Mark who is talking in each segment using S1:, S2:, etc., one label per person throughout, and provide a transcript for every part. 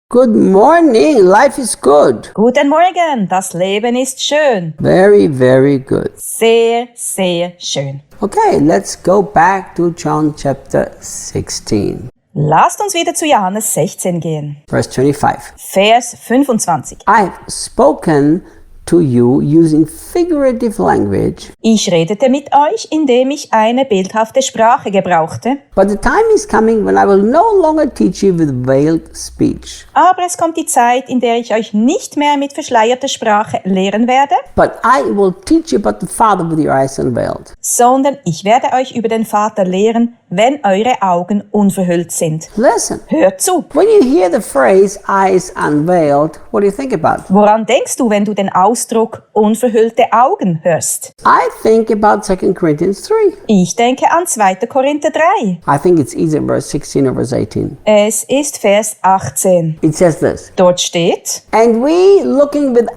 S1: Good morning, life is good.
S2: Guten Morgen, das Leben ist schön.
S1: Very, very good.
S2: Sehr, sehr schön.
S1: Okay, let's go back to John chapter 16,
S2: Lasst uns wieder zu Johannes 16 gehen.
S1: verse 25.
S2: Vers 25.
S1: I've spoken to you using figurative language,
S2: Ich redete mit euch, indem ich eine bildhafte Sprache gebrauchte.
S1: but the time is coming when I will no longer teach you with veiled speech,
S2: Aber es kommt die Zeit, in der ich euch nicht mehr mit verschleierter Sprache lehren werde,
S1: but I will teach you about the Father with your eyes unveiled.
S2: sondern ich werde euch über den Vater lehren, wenn eure Augen unverhüllt sind.
S1: Listen,
S2: Hört zu.
S1: when you hear the phrase eyes unveiled, what do you think about?
S2: Woran denkst du, wenn du den Ausdruck unverhüllte Augen hörst?
S1: I think about 2 Corinthians 3.
S2: Ich denke an 2. Korinther 3.
S1: I think it's either verse 16 or verse 18.
S2: Es ist Vers 18.
S1: It says this,
S2: Dort steht:
S1: and we, looking with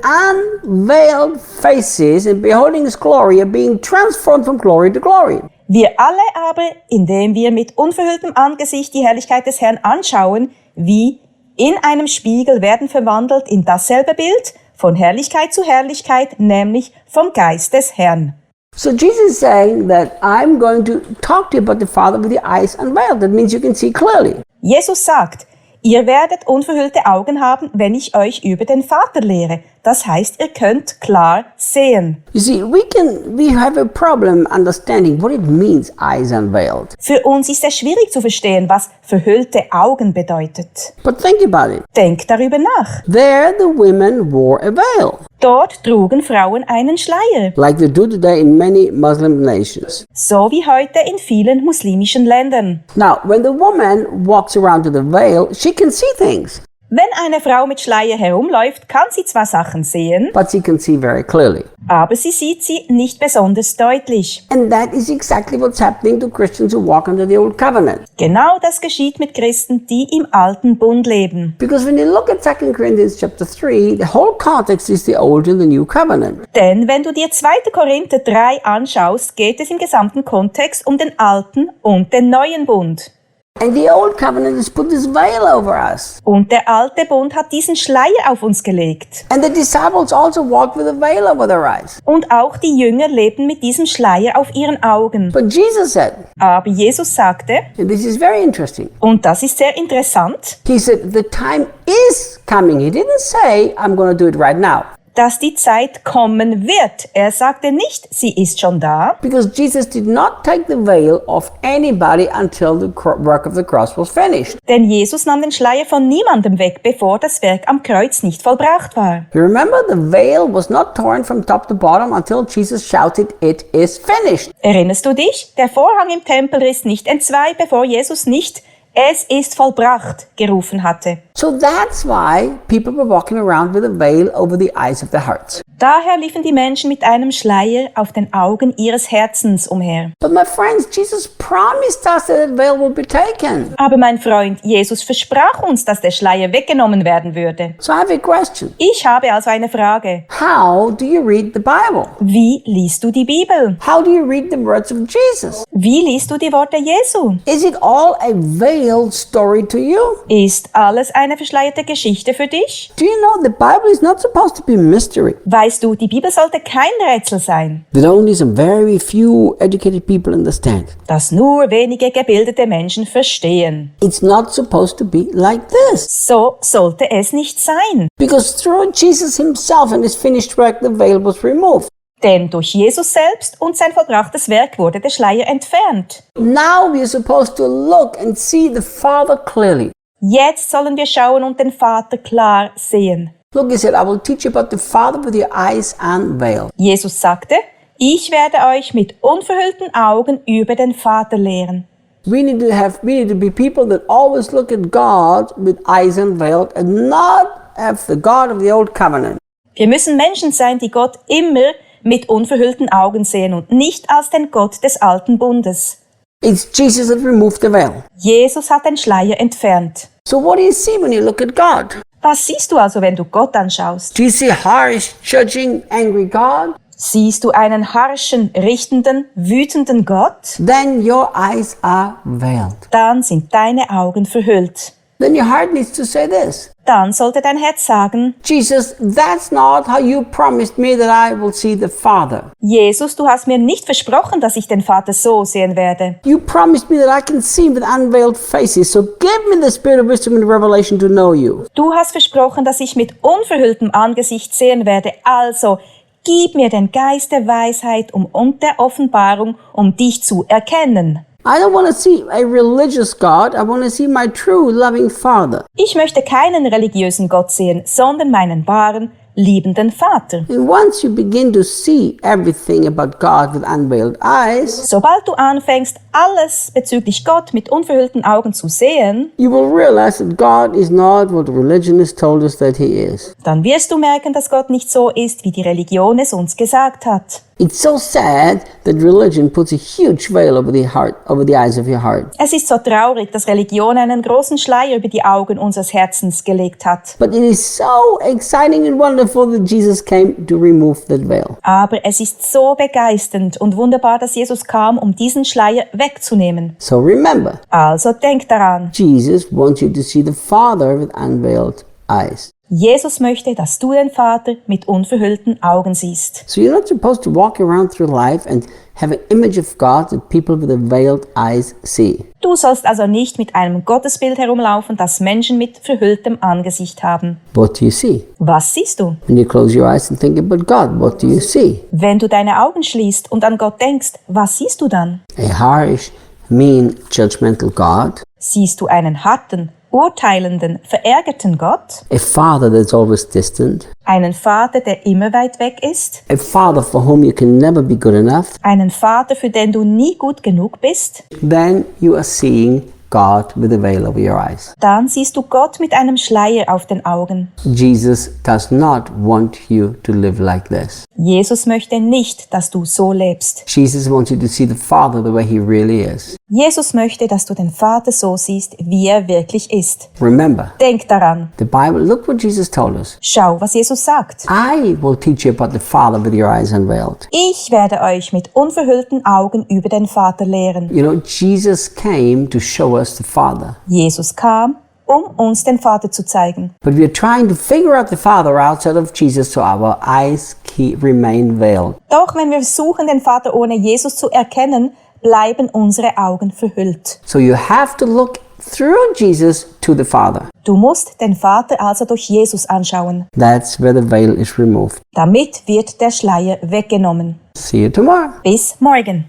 S1: unveiled faces and beholding his glory, are being transformed from glory to glory.
S2: Wir alle aber, indem wir mit unverhülltem Angesicht die Herrlichkeit des Herrn anschauen, wie in einem Spiegel, werden verwandelt in dasselbe Bild, von Herrlichkeit zu Herrlichkeit, nämlich vom Geist des Herrn.
S1: So Jesus is saying that I'm going to talk to you about the Father with your eyes unveiled. That means you can see clearly.
S2: Jesus sagt: Ihr werdet unverhüllte Augen haben, wenn ich euch über den Vater lehre. Das heißt, ihr könnt klar sehen.
S1: You see, we have a problem understanding what it means, eyes unveiled.
S2: Für uns ist es schwierig zu verstehen, was verhüllte Augen bedeutet.
S1: But think about it.
S2: Denkt darüber nach.
S1: There the women wore a veil,
S2: Dort trugen Frauen einen Schleier,
S1: like they do today in many Muslim nations.
S2: so wie heute in vielen muslimischen Ländern.
S1: Now, when the woman walks around with a veil, she can see things,
S2: Wenn eine Frau mit Schleier herumläuft, kann sie zwar Sachen sehen,
S1: but she can see very clearly.
S2: aber sie sieht sie nicht besonders deutlich.
S1: And that is exactly what's happening to Christians who walk under the old covenant.
S2: Genau das geschieht mit Christen, die im Alten Bund leben.
S1: Because when you look at 2 Corinthians chapter 3, the whole context is the old and the new covenant.
S2: Denn wenn du dir 2. Korinther 3 anschaust, geht es im gesamten Kontext um den Alten und den Neuen Bund.
S1: And the old covenant has put this veil over us.
S2: Und der Alte Bund hat diesen Schleier auf uns gelegt.
S1: And the disciples also walked with a veil over their eyes.
S2: Und auch die Jünger lebten mit diesem Schleier auf ihren Augen.
S1: But Jesus said,
S2: Aber Jesus sagte,
S1: and this is very interesting,
S2: und das ist sehr interessant,
S1: he said, the time is coming. He didn't say, I'm going to do it right now.
S2: dass die Zeit kommen wird. Er sagte nicht, sie ist schon da,
S1: Because Jesus did not take the veil off anybody until the work of the cross was finished.
S2: denn Jesus nahm den Schleier von niemandem weg, bevor das Werk am Kreuz nicht vollbracht war.
S1: You remember, the veil was not torn from top to bottom until Jesus shouted, it is finished.
S2: Erinnerst du dich? Der Vorhang im Tempel riss nicht entzwei, bevor Jesus nicht "Es ist vollbracht" gerufen hatte.
S1: So that's why people were walking around with a veil over the eyes of their hearts.
S2: Daher liefen die Menschen mit einem Schleier auf den Augen ihres Herzens umher.
S1: But my friends, Jesus promised us that the veil will be taken.
S2: Aber mein Freund, Jesus versprach uns, dass der Schleier weggenommen werden würde.
S1: So I have a question.
S2: Ich habe also eine Frage.
S1: How do you read the Bible?
S2: Wie liest du die Bibel?
S1: How do you read the words of Jesus?
S2: Wie liest du die Worte Jesu?
S1: Is it all a veiled story to you?
S2: Ist alles eine verschleierte Geschichte für dich?
S1: Do you know the Bible is not supposed to be mystery?
S2: Weißt du, die Bibel sollte kein Rätsel sein,
S1: That only some very few educated people understand.
S2: das nur wenige gebildete Menschen verstehen.
S1: It's not supposed to be like this.
S2: So sollte es nicht sein.
S1: Because through Jesus himself and his finished work, the veil was removed.
S2: Denn durch Jesus selbst und sein vollbrachtes Werk wurde der Schleier entfernt.
S1: Now we are supposed to look and see the Father clearly.
S2: Jetzt sollen wir schauen und den Vater klar sehen.
S1: Look, he said, I will teach you about the Father with your eyes unveiled.
S2: Jesus sagte, ich werde euch mit unverhüllten Augen über den Vater lehren.
S1: We need to be people that always look at God with eyes unveiled and not have the God of the old covenant.
S2: Wir müssen Menschen sein, die Gott immer mit unverhüllten Augen sehen und nicht als den Gott des Alten Bundes.
S1: It's Jesus that removed the veil.
S2: Jesus hat den Schleier entfernt.
S1: So what do you see when you look at God?
S2: Was siehst du also, wenn du Gott anschaust?
S1: Do you see a harsh, judging, angry God?
S2: Siehst du einen harschen, richtenden, wütenden Gott?
S1: Then your eyes are veiled.
S2: Dann sind deine Augen verhüllt.
S1: Then your heart needs to say this.
S2: dann sollte dein Herz sagen:
S1: Jesus, that's not how you promised me that I will see the Father.
S2: Jesus, du hast mir nicht versprochen, dass ich den Vater so sehen werde.
S1: You promised me that I can see with unveiled faces, so give me the spirit of wisdom and revelation to know you.
S2: Du hast versprochen, dass ich mit unverhülltem Angesicht sehen werde, also gib mir den Geist der Weisheit und der Offenbarung, um dich zu erkennen.
S1: I don't want to see a religious God, I want to see my true loving Father.
S2: Ich möchte keinen religiösen Gott sehen, sondern meinen wahren, liebenden Vater.
S1: And once you begin to see everything about God with unveiled eyes,
S2: Sobald du anfängst, alles bezüglich Gott mit unverhüllten Augen zu sehen,
S1: you will realize that God is not what religion has told us that He is.
S2: dann wirst du merken, dass Gott nicht so ist, wie die Religion es uns gesagt hat.
S1: It's so sad that religion puts a huge veil over the heart, over the eyes of your heart.
S2: Es ist so traurig, dass Religion einen großen Schleier über die Augen unseres Herzens gelegt hat.
S1: But it is so exciting and wonderful that Jesus came to remove that veil.
S2: Aber es ist so begeisternd und wunderbar, dass Jesus kam, um diesen Schleier wegzunehmen.
S1: So remember,
S2: Also denk daran,
S1: Jesus wants you to see the Father with unveiled eyes.
S2: Jesus möchte, dass du den Vater mit unverhüllten Augen siehst.
S1: So you're not supposed to walk around through life and have an image of God that people with veiled eyes see.
S2: Du sollst also nicht mit einem Gottesbild herumlaufen, das Menschen mit verhülltem Angesicht haben.
S1: What do you see?
S2: Was siehst du?
S1: When you close your eyes and think about God, what do you see?
S2: Wenn du deine Augen schließt und an Gott denkst, was siehst du dann?
S1: A harsh, mean, judgmental God?
S2: Siehst du einen harten, urteilenden, verärgerten Gott?
S1: A Father that's always distant?
S2: Einen Vater, der immer weit weg ist?
S1: A Father for whom you can never be good enough?
S2: Einen Vater, für den du nie gut genug bist?
S1: Then you are seeing God with a veil over your eyes.
S2: Dann siehst du Gott mit einem Schleier auf den Augen.
S1: Jesus does not want you to live like this.
S2: Jesus möchte nicht, dass du so lebst.
S1: Jesus wants you to see the Father the way He really is.
S2: Jesus möchte, dass du den Vater so siehst, wie er wirklich ist.
S1: Remember,
S2: Denk daran.
S1: the Bible, look what Jesus told us.
S2: Schau, was Jesus sagt.
S1: I will teach you about the Father with your eyes unveiled.
S2: Ich werde euch mit unverhüllten Augen über den Vater lehren.
S1: You know, Jesus came to show us the Father.
S2: Jesus kam, um uns den Vater zu zeigen.
S1: But we are trying to figure out the Father outside of Jesus, so our eyes remain veiled.
S2: Doch wenn wir versuchen, den Vater ohne Jesus zu erkennen, bleiben unsere Augen verhüllt.
S1: So you have to look through Jesus to the Father.
S2: Du musst den Vater also durch Jesus anschauen.
S1: That's where the veil is removed.
S2: Damit wird der Schleier weggenommen.
S1: See you tomorrow.
S2: Bis morgen.